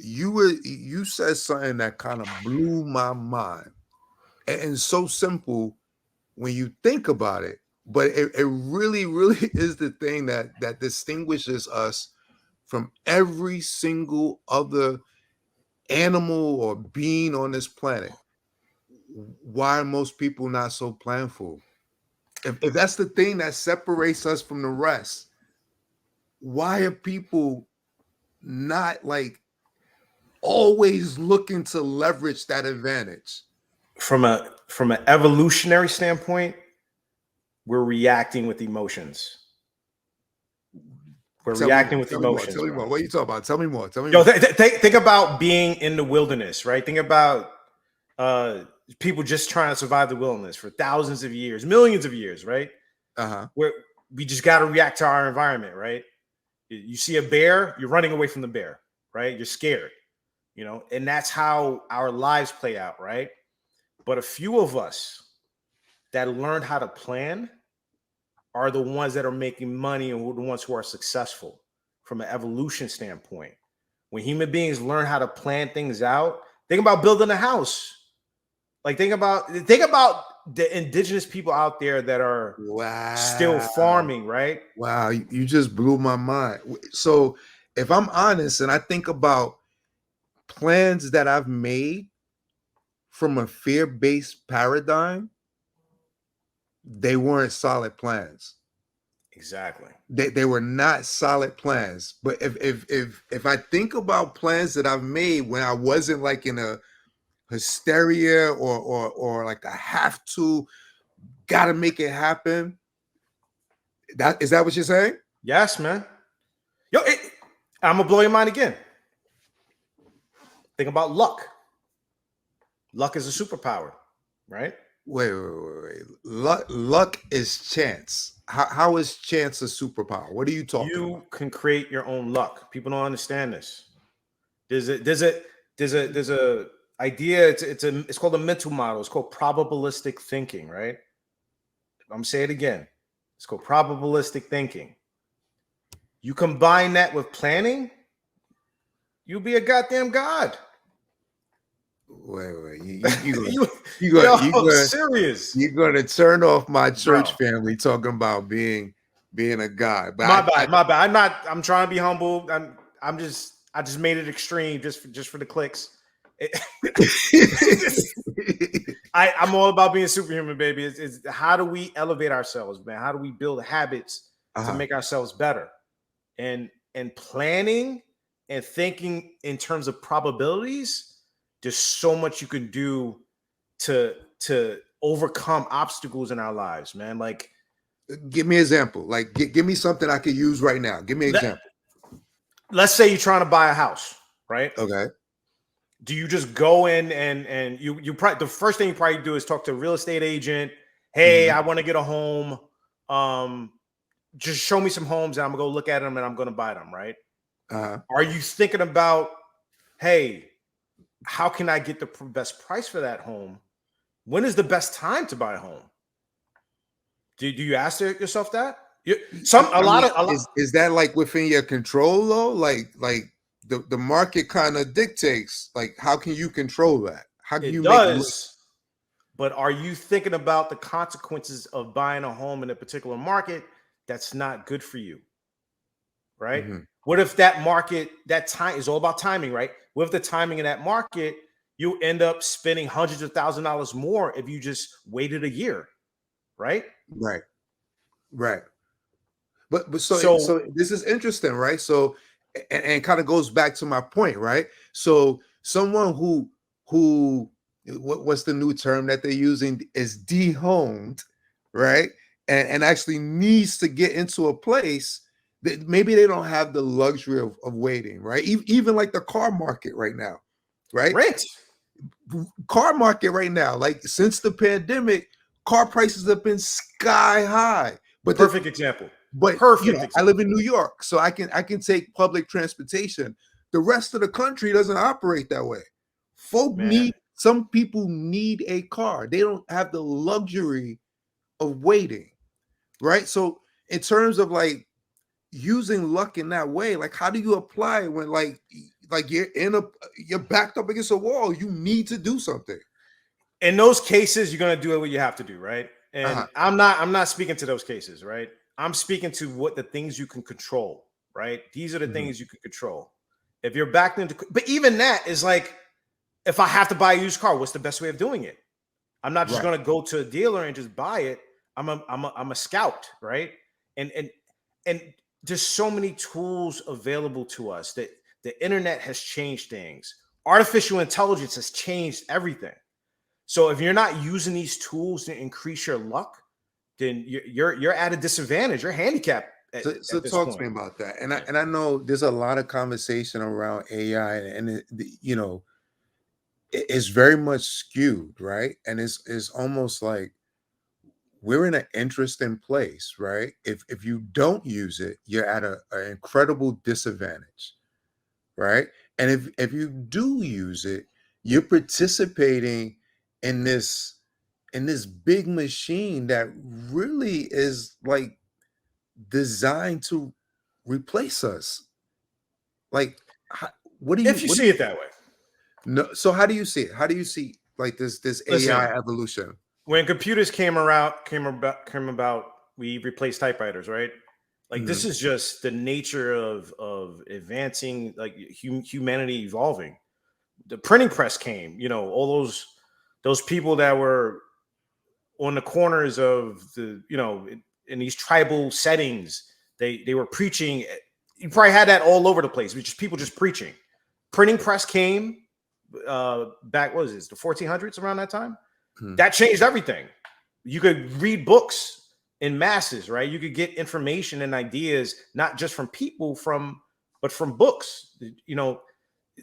you said something that kind of blew my mind, and so simple when you think about it, but it really, really is the thing that distinguishes us from every single other animal or being on this planet. Why are most people not so planful? If that's the thing that separates us from the rest, why are people not like always looking to leverage that advantage? From an evolutionary standpoint, we're reacting with emotions. We're reacting with emotions, Tell me bro. more. What are you talking about? Tell me more. Tell me Yo, more. think about being in the wilderness, right? Think about people just trying to survive the wilderness for thousands of years, millions of years, right? Uh-huh. Where we just got to react to our environment, right? You see a bear, you're running away from the bear, right? You're scared, and that's how our lives play out, right? But a few of us that learned how to plan are the ones that are making money and the ones who are successful from an evolution standpoint. When human beings learn how to plan things out, think about building a house. Like think about the indigenous people out there that are still Wow. farming, right? Wow. You just blew my mind. So if I'm honest and I think about plans that I've made from a fear-based paradigm, they weren't solid plans. Exactly. They were not solid plans. But if I think about plans that I've made when I wasn't like in a hysteria or like I have to gotta make it happen. That what you're saying? Yes, man. Yo, I'm gonna blow your mind again. Think about luck. Luck is a superpower, right? Wait. Luck is chance. How is chance a superpower? What are you talking about? You can create your own luck. People don't understand this. There's a idea. It's called a mental model. It's called probabilistic thinking, right? I'm gonna say it again. It's called probabilistic thinking. You combine that with planning, you'll be a goddamn god. Wait. Yo, serious, You're gonna turn off my bro. church family talking about being a god. My bad, my bad. I'm trying to be humble. I just made it extreme just for the clicks. I'm all about being superhuman, baby. It's how do we elevate ourselves, man? How do we build habits to make ourselves better? And planning and thinking in terms of probabilities, there's so much you can do to overcome obstacles in our lives, man. Like, give me an example. Like, give me something I could use right now. Give me an example. Let's say you're trying to buy a house, right? Okay. Do you just go in and you probably the first thing you probably do is talk to a real estate agent? Hey, I want to get a home. Just show me some homes and I'm gonna go look at them and I'm gonna buy them, right? Are you thinking about, hey, how can I get the best price for that home? When is the best time to buy a home? Do you ask yourself that? Is that like within your control though? Like the market kind of dictates. Like, how can you control that? How can you make? But are you thinking about the consequences of buying a home in a particular market that's not good for you? Right? What if that market, that time is all about timing, right? What if the timing in that market, you end up spending hundreds of $1,000s more if you just waited a year, right? Right. But so this is interesting, right? So and kind of goes back to my point, right? So someone who what's the new term that they're using is dehomed, right? And actually needs to get into a place that maybe they don't have the luxury of waiting, right? Even like the car market right now, right? Rent. Car market right now, like since the pandemic, car prices have been sky high. But perfect example. But I live in New York, so I can take public transportation. The rest of the country doesn't operate that way. Some people need a car. They don't have the luxury of waiting, right? So in terms of like using luck in that way, like how do you apply it when like like you're backed up against a wall. You need to do something. In those cases, you're gonna do what you have to do, right? And Uh-huh. I'm not speaking to those cases, right? I'm speaking to what the things you can control, right? These are the Mhm. things you can control. If you're backed into, but even that is like, if I have to buy a used car, what's the best way of doing it? I'm not just Right. gonna go to a dealer and just buy it. I'm a scout, right? And there's so many tools available to us that the internet has changed things. Artificial intelligence has changed everything. So if you're not using these tools to increase your luck, then you're at a disadvantage. You're handicapped So at this talk to me point. about that. And I Yeah. and I know there's a lot of conversation around AI, and it's very much skewed, right? And it's almost like we're in an interesting place, right? If you don't use it, you're at an incredible disadvantage, right? And if you do use it, you're participating in this big machine that really is like designed to replace us. Like, how, what do you If you what do see you it that way. no? So how do you see it? How do you see like this Listen, AI evolution? when computers came about, we replaced typewriters, right? Like this Mhm. is just the nature of advancing, like humanity evolving. The printing press came, all those people that were on the corners of in these tribal settings, they were preaching. You probably had that all over the place, which is people just preaching. Printing press came back, what was this, the 1400s, around that time. Mhm. That changed everything. You could read books in masses, right? You could get information and ideas not just from people, but from books.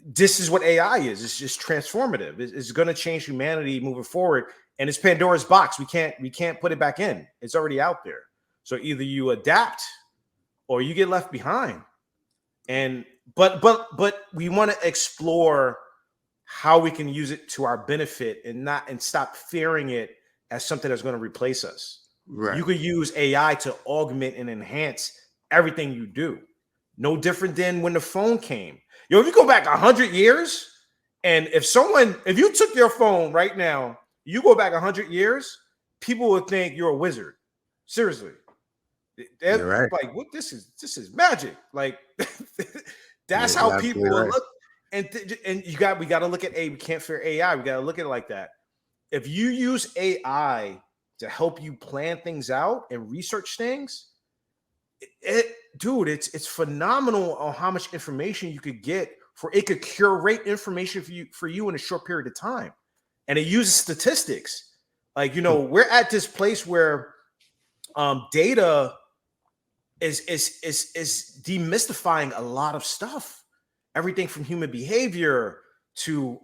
This is what AI is. It's just transformative. It's going to change humanity moving forward. And it's Pandora's box. We can't put it back in. It's already out there. So either you adapt or you get left behind. And but we want to explore how we can use it to our benefit and stop fearing it as something that's going to replace us. You Right. could use AI to augment and enhance everything you do. No different than when the phone came. If you go back 100 years, and if you took your phone right now, you go back 100 years, people would think you're a wizard. Seriously, they're You're right. like, "What? This is magic." Like, that's how You're people absolutely will right. look. And we got to look at we can't fear AI. We got to look at it like that. If you use AI to help you plan things out and research things, dude, it's phenomenal on how much information you could get. It could curate information for you in a short period of time, and it uses statistics. Like, we're at this place where data is demystifying a lot of stuff. Everything from human behavior to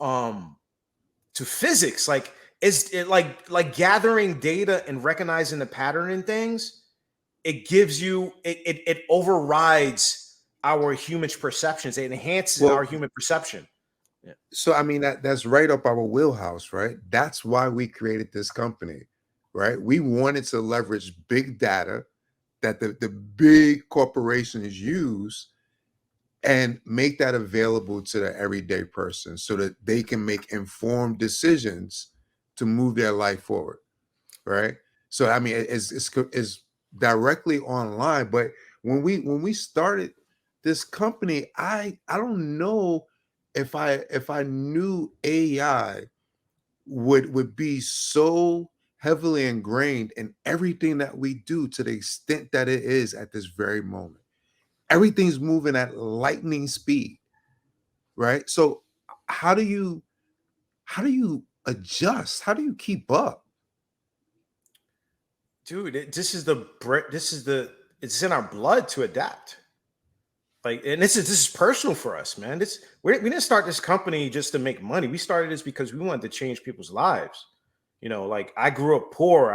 physics. Like, like gathering data and recognizing the pattern in things. It overrides our human perceptions. It enhances our Well, human perception. Yeah. so I mean that's right up our wheelhouse, right? That's why we created this company, right? We wanted to leverage big data that the big corporations use and make that available to the everyday person so that they can make informed decisions to move their life forward, right? So I mean, it's directly online. But when we started this company, I don't know if I knew AI would be so heavily ingrained in everything that we do to the extent that it is at this very moment. Everything's moving at lightning speed, right? So how do you how do you adjust? How do you keep up? Dude, it's in our blood to adapt. Like, and this is personal for us, man. We didn't start this company just to make money. We started this because we wanted to change people's lives. Like, I grew up poor.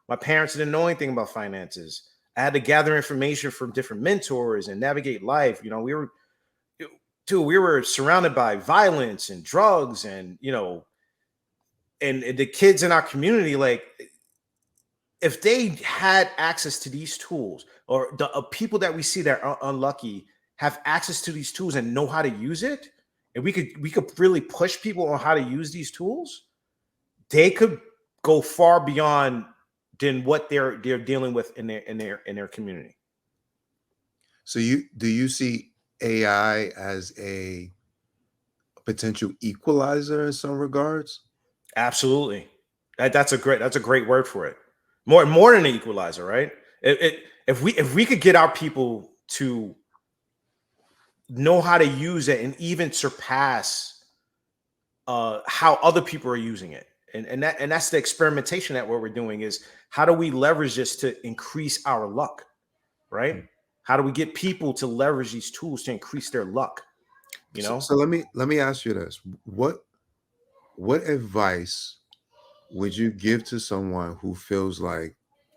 My parents didn't know anything about finances. I had to gather information from different mentors and navigate life. We were surrounded by violence and drugs, and the kids in our community, like, if they had access to these tools, or the people that we see that are unlucky have access to these tools and know how to use it, and we could really push people on how to use these tools, they could go far beyond than what they're dealing with in their community. So do you see AI as a potential equalizer in some regards? Absolutely. That's a great word for it. More than an equalizer, right? If we could get our people to know how to use it and even surpass how other people are using it. And that's the experimentation that what we're doing is how do we leverage this to increase our luck, right? How do we get people to leverage these tools to increase their luck? You know, So let me ask you this. What advice would you give to someone who feels like,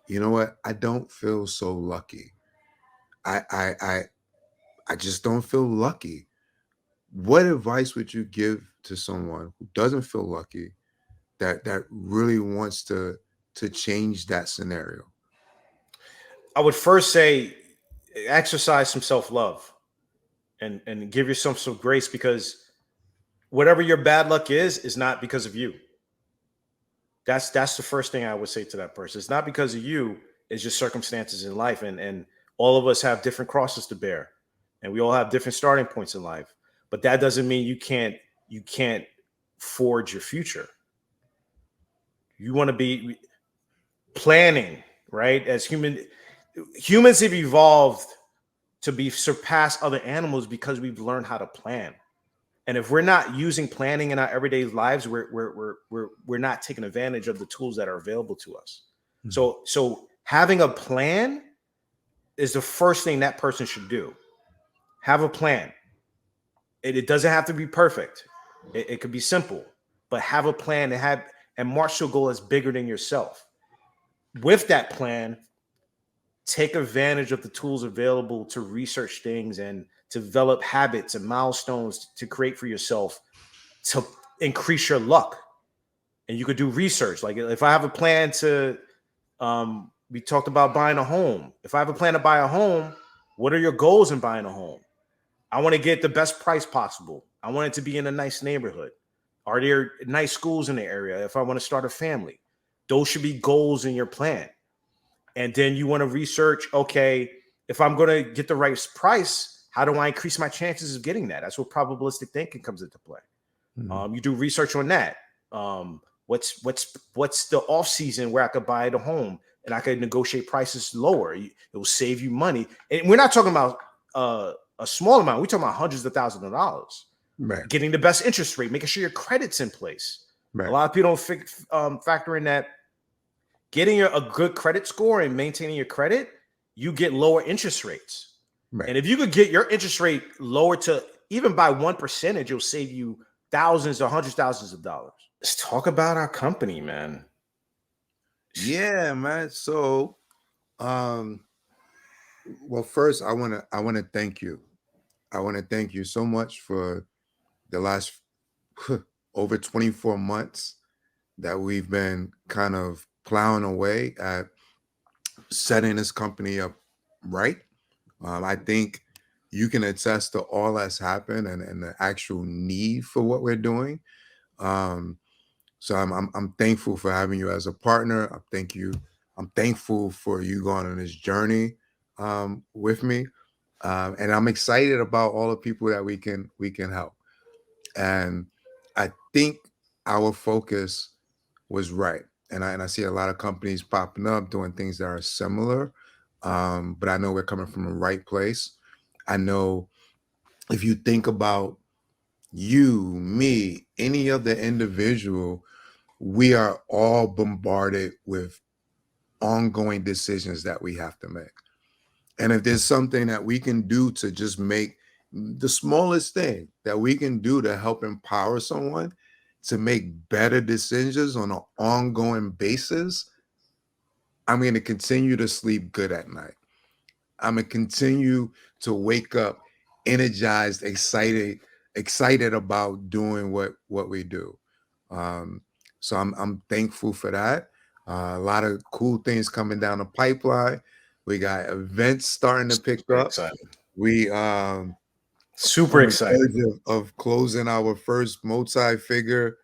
you know what, I don't feel so lucky. I I I I just don't feel lucky. What advice would you give to someone who doesn't feel lucky that really wants to change that scenario? I would first say exercise some self-love and give yourself some grace, because whatever your bad luck is not because of you. That's the first thing I would say to that person. It's not because of you, it's just circumstances in life, and all of us have different crosses to bear, and we all have different starting points in life. But that doesn't mean you can't forge your future. You want to be planning, right? As humans have evolved to be surpass other animals because we've learned how to plan. And if we're not using planning in our everyday lives, we're not taking advantage of the tools that are available to us. Mhm. So having a plan is the first thing that person should do. Have a plan. It doesn't have to be perfect. It could be simple, but have a plan and march to a goal that's bigger than yourself. With that plan, take advantage of the tools available to research things and develop habits and milestones to create for yourself to increase your luck. And you could do research. Like if I have a plan to, we talked about buying a home. If I have a plan to buy a home, what are your goals in buying a home? I want to get the best price possible. I want it to be in a nice neighborhood. Are there nice schools in the area? If I want to start a family, those should be goals in your plan. And then you want to research, okay, if I'm going to get the right price, how do I increase my chances of getting that? That's where probabilistic thinking comes into play. Mhm. You do research on that. What's the off season where I could buy the home and I could negotiate prices lower? It will save you money. And we're not talking about a small amount. We're talking about hundreds of thousands of dollars. Right, Getting the best interest rate, making sure your credit's in place. A right, lot of people don't factor in that getting a good credit score and maintaining your credit, you get lower interest rates. right. And if you could get your interest rate lower to even by 1%, it'll save you thousands or hundreds of thousands of dollars. Let's talk about our company, man. Yeah, man. So, um, well, first I wanna thank you. I want to thank you so much for the last over 24 months that we've been kind of plowing away at setting this company up right. I think you can attest to all that's happened and the actual need for what we're doing. Um, so I'm thankful for having you as a partner. I'm thankful for you going on this journey with me, and I'm excited about all the people that we can help. And I think our focus was right. And I see a lot of companies popping up doing things that are similar. But I know we're coming from the right place. I know if you think about you, me, any other individual, we are all bombarded with ongoing decisions that we have to make. And if there's something that we can do to just make the smallest thing that we can do to help empower someone to make better decisions on an ongoing basis, I'm going to continue to sleep good at night. I'm going to continue to wake up energized, excited about doing what we do. Um, so I'm thankful for that. A lot of cool things coming down the pipeline. We got events starting to pick Super up. excited. We Super on the excited. verge of closing our first multi-figure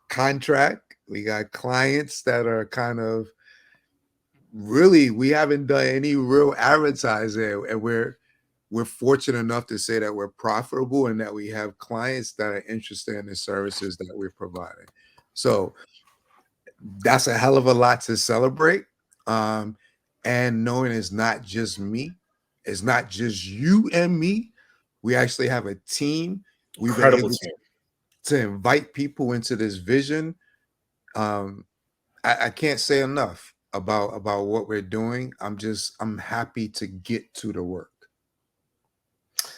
contract. We got clients that are kind of really, we haven't done any real advertising, and we're fortunate enough to say that we're profitable and that we have clients that are interested in the services that we're providing. So that's a hell of a lot to celebrate. Um, and knowing it's not just me, it's not just you and me. We actually have a team. We've been Incredible able team. to invite people into this vision. Um, I can't say enough about what we're doing. I'm happy to get to the work.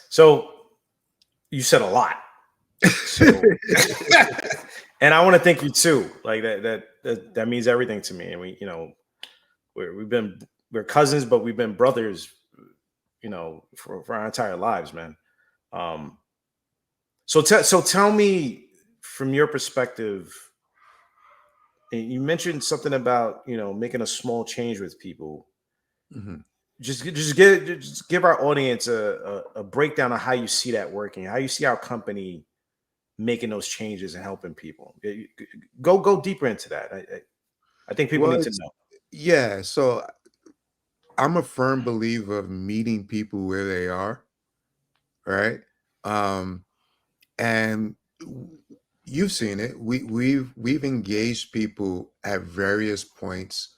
So you said a lot. So and I want to thank you too. Like that means everything to me. And we, we're cousins, but we've been brothers, for our entire lives, man. Um, so tell me from your perspective. And you mentioned something about making a small change with people. Mhm. Just give our audience a breakdown of how you see that working, how you see our company making those changes and helping people. Go deeper into that. I think people Well, need to it's know. yeah. So I'm a firm believer of meeting people where they are, right? Um, and w- you've seen it. We've engaged people at various points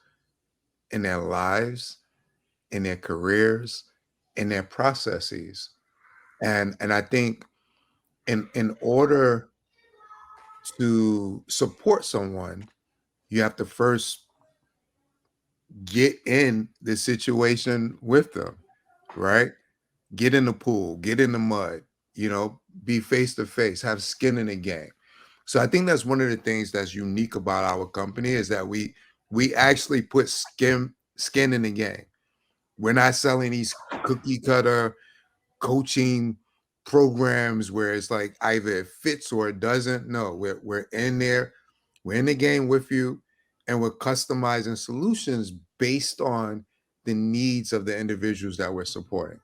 in their lives, in their careers, in their processes, and I think in order to support someone, you have to first get in the situation with them, right? Get in the pool, get in the mud, be face to face, have skin in the game. So I think that's one of the things that's unique about our company is that we actually put skin in the game. We're not selling these cookie cutter coaching programs where it's like either it fits or it doesn't. No, we're in there, we're in the game with you, and we're customizing solutions based on the needs of the individuals that we're supporting,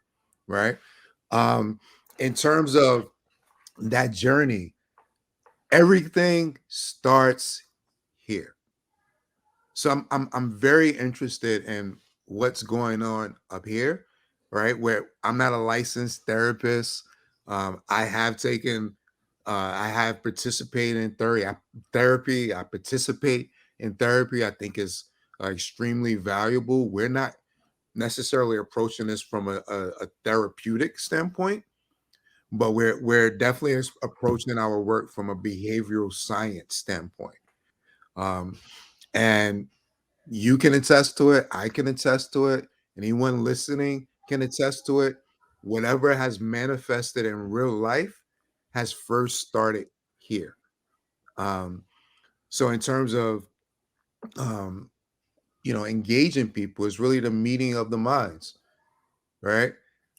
right? Um, in terms of that journey, everything starts here. So I'm very interested in what's going on up here, right? Where I'm not a licensed therapist. I have taken, I have participated in therapy. I participate in therapy. I think is extremely valuable. We're not necessarily approaching this from a therapeutic standpoint, but we're definitely approaching our work from a behavioral science standpoint. Um, and you can attest to it. I can attest to it. Anyone listening can attest to it. Whatever has manifested in real life has first started here. Um, so in terms of um, engaging people is really the meeting of the minds, right?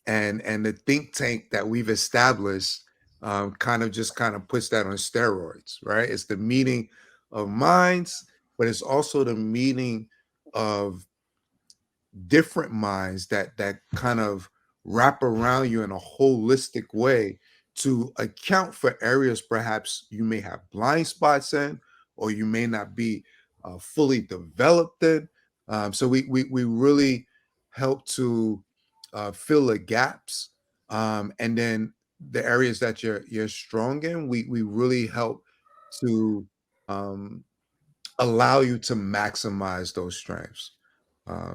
And the think tank that we've established kind of puts that on steroids, right? It's the meeting of minds, but it's also the meeting of different minds that kind of wrap around you in a holistic way to account for areas perhaps you may have blind spots in or you may not be fully developed in. So we really help to fill the gaps, and then the areas that you're strong in, we really help to um, allow you to maximize those strengths.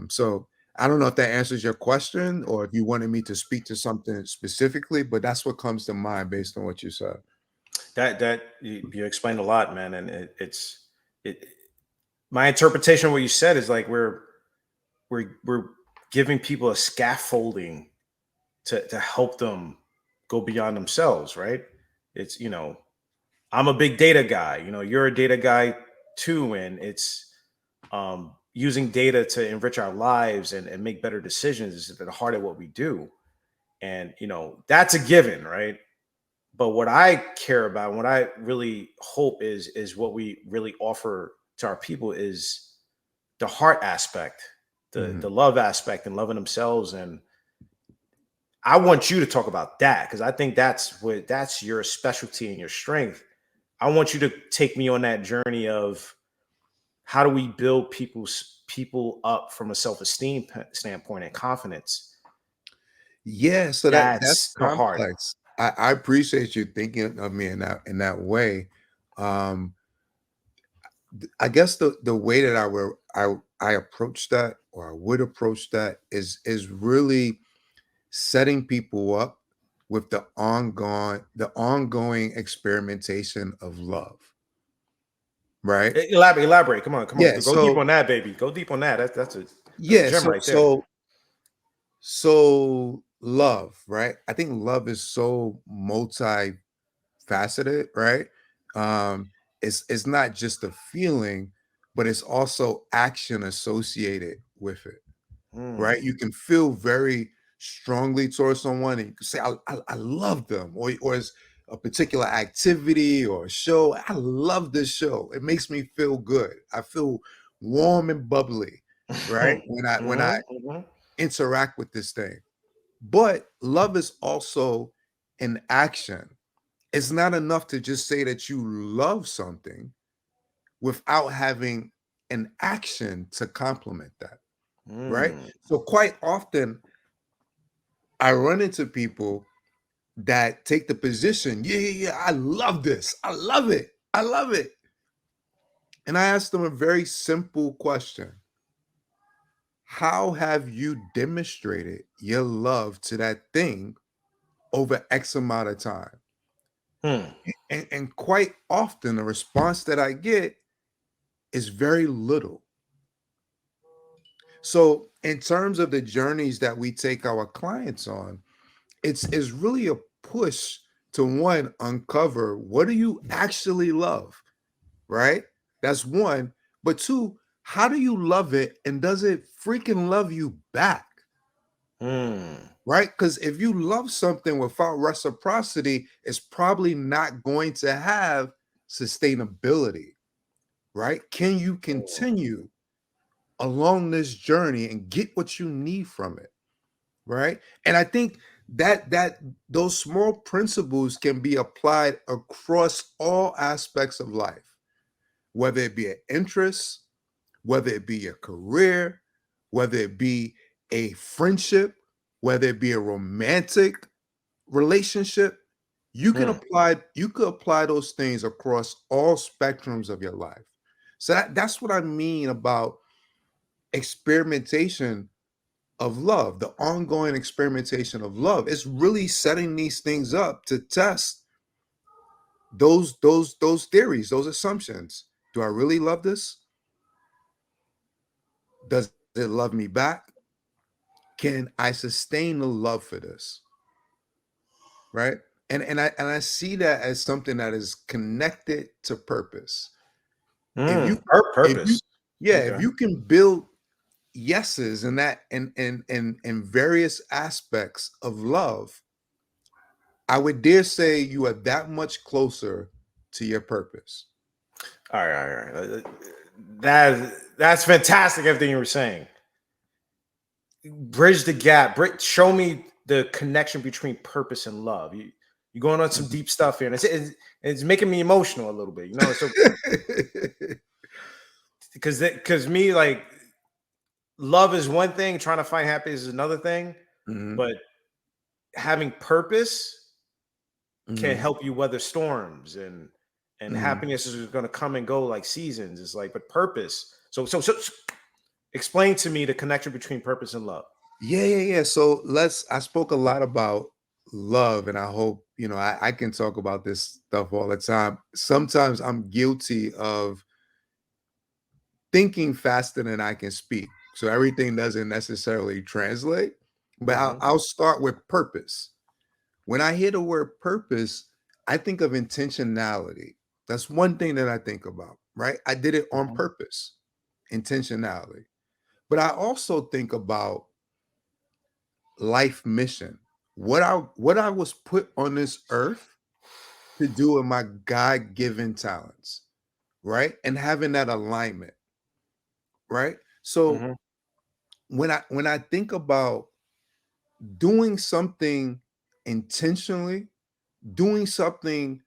So I don't know if that answers your question or if you wanted me to speak to something specifically, but that's what comes to mind based on what you said. That you explained a lot, man, and it. My interpretation of what you said is like we're giving people a scaffolding to help them go beyond themselves, right? It's I'm a big data guy. You're a data guy too, and it's using data to enrich our lives and make better decisions is at the heart of what we do. And that's a given, right? But what I care about, what I really hope is what we really offer to our people is the heart aspect, the Mhm. love aspect, and loving themselves. And I want you to talk about that because I think that's your specialty and your strength. I want you to take me on that journey of how do we build people up from a self-esteem standpoint and confidence. Yeah, so that's That's the hard. complex. I appreciate you thinking of me in that way. Um, I guess the way that I approach that, or I would approach that, is really setting people up with the ongoing experimentation of love, right? Elaborate. Come on. Yeah. Go deep So on that, baby. Go deep on that. That's a yeah. gem So right there. so so love, right? I think love is so multifaceted, right? Um, it's not just a feeling, but it's also action associated with it, right? Mm, You can feel very strongly towards someone and you can say, I love them, or it's a particular activity or a show. I love this show. It makes me feel good. I feel warm and bubbly, right? When I mhm. interact with this thing. But love is also an action. It's not enough to just say that you love something without having an action to complement that, right? Mm, So quite often I run into people that take the position, yeah, yeah, yeah, I love this. I love it. I love it. And I ask them a very simple question. How have you demonstrated your love to that thing over X amount of time? hmm, And quite often the response that I get is very little. So in terms of the journeys that we take our clients on, it's really a push to one, uncover what do you actually love, right? That's one. But two, how do you love it and does it freaking love you back? hmm. Right? Because if you love something without reciprocity, it's probably not going to have sustainability, right? Can you continue along this journey and get what you need from it, right? And I think that those small principles can be applied across all aspects of life, whether it be an interest, whether it be a career, whether it be a friendship, whether it be a romantic relationship. Hmm. You could apply those things across all spectrums of your life. So that's what I mean about experimentation of love, the ongoing experimentation of love. It's really setting these things up to test those theories, those assumptions. Do I really love this? Does it love me back? Can I sustain the love for this? Right? And I see that as something that is connected to purpose. If you if you Purpose. yeah, if Okay. you can build yeses in that in various aspects of love, I would dare say you are that much closer to your purpose. All right. That's fantastic. Everything you were saying. Bridge the gap. Show me the connection between purpose and love. You're going on some Mhm. deep stuff here, and it's making me emotional a little bit. You know, so because me like love is one thing, trying to find happiness is another thing, Mhm, but having purpose can mhm, help you weather storms and mhm. happiness is going to come and go like seasons. It's like, but purpose. So explain to me the connection between purpose and love. Yeah, yeah, yeah. So I spoke a lot about love, and I hope, I can talk about this stuff all the time. Sometimes I'm guilty of thinking faster than I can speak. So everything doesn't necessarily translate, but I'll, Hmm. I'll start with purpose. When I hear the word purpose, I think of intentionality. That's one thing that I think about, right? I did it on Hmm. purpose, intentionality. But I also think about life mission. What I was put on this earth to do with my God-given talents, right? And having that alignment, right? So Hmm. when I think about doing something intentionally, doing something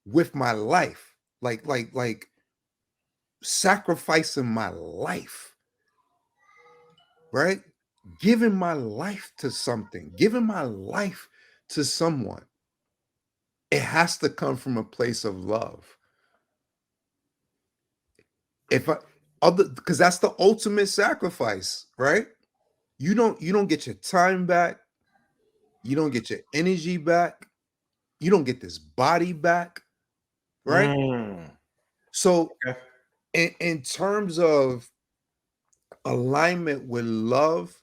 with my life, like sacrificing my life, right? Giving my life to something, giving my life to someone. It has to come from a place of love. If I other because that's the ultimate sacrifice, right? You don't get your time back, you don't get your energy back, you don't get this body back, right? Mm. So Okay. in terms of alignment with love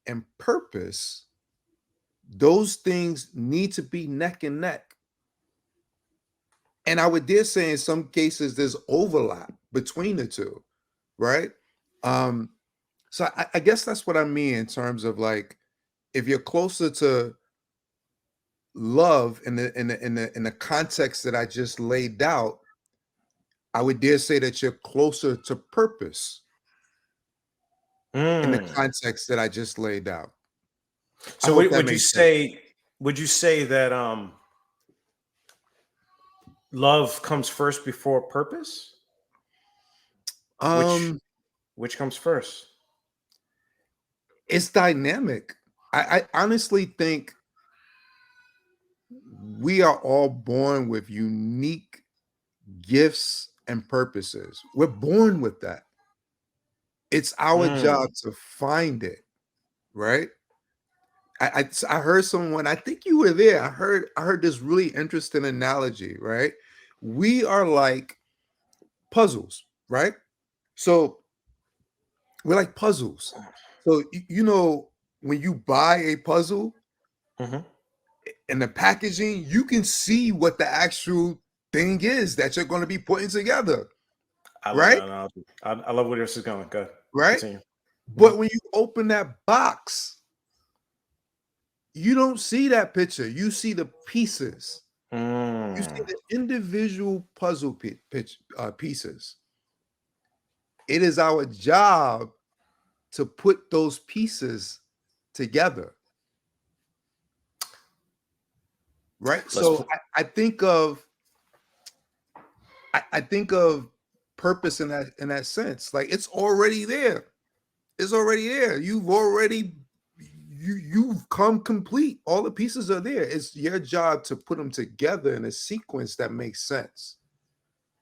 and purpose, those things need to be neck and neck. And I would dare say in some cases there's overlap between the two, right? Um, so I guess that's what I mean in terms of like if you're closer to love in the context that I just laid out, I would dare say that you're closer to purpose in the Mm. context that I just laid out. I So hope that would you makes sense. say that love comes first before purpose? Which Um, which comes first? it's dynamic. I honestly think we are all born with unique gifts and purposes. We're born with that. It's our Mm. job to find it, right? I heard someone, I think you were there. I heard this really interesting analogy, right? We are like puzzles, right? So we're like puzzles. So when you buy a puzzle Hmm. in the packaging, you can see what the actual thing is that you're going to be putting together, I love right? that analogy. I love where this is going. Go ahead. Right? Continue. Hmm. But when you open that box, you don't see that picture. You see the pieces. You see Mm. the individual puzzle pieces. It is our job to put those pieces together, right? Let's So put. I think of purpose in that sense. Like it's already there. It's already there. You've come complete. All the pieces are there. It's your job to put them together in a sequence that makes sense.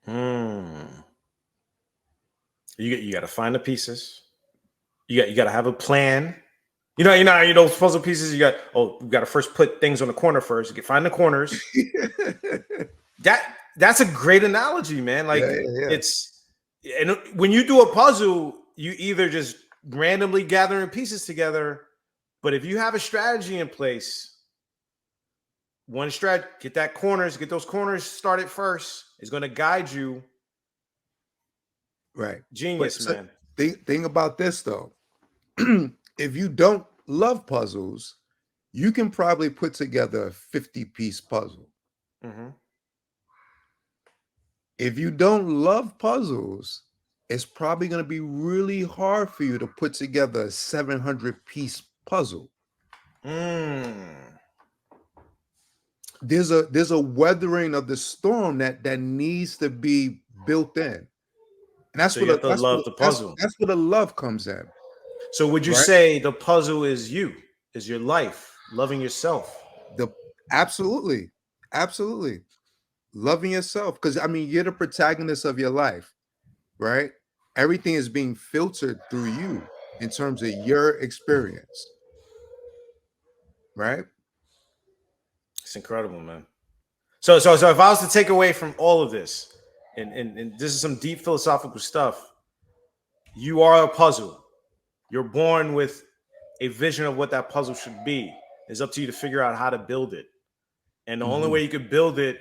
Mm. You got to find the pieces. You got to have a plan. Those puzzle pieces. You got to first put things on the corner first. You can find the corners. That's a great analogy, man. Yeah, Like yeah, yeah. it's and when you do a puzzle, you either just randomly gathering pieces together, but if you have a strategy in place, get those corners started first is going to guide you. Right. But Genius, so, man. think about this though. If you don't love puzzles, you can probably put together a 50-piece puzzle. Hmm. If you don't love puzzles, it's probably going to be really hard for you to put together a 700-piece puzzle. Mm. There's a weathering of the storm that needs to be built in. And that's So what you have the, to that's what love the that's puzzle. that's where the love comes in, So would you right? say the puzzle is you, is your life, loving yourself? The absolutely, absolutely loving yourself because I mean you're the protagonist of your life, right? Everything is being filtered through you in terms of your experience, right? It's incredible, man. So if I was to take away from all of this, and this is some deep philosophical stuff, you are a puzzle. You're born with a vision of what that puzzle should be. It's up to you to figure out how to build it. And the only Mhm. way you could build it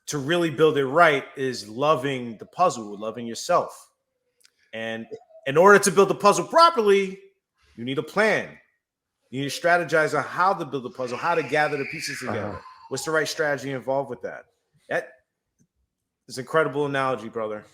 to really build it right is loving the puzzle, loving yourself. And in order to build the puzzle properly, you need a plan. You need to strategize on how to build the puzzle, how to gather the pieces Uh-huh. together. What's the right strategy involved with that? That is an incredible analogy, brother.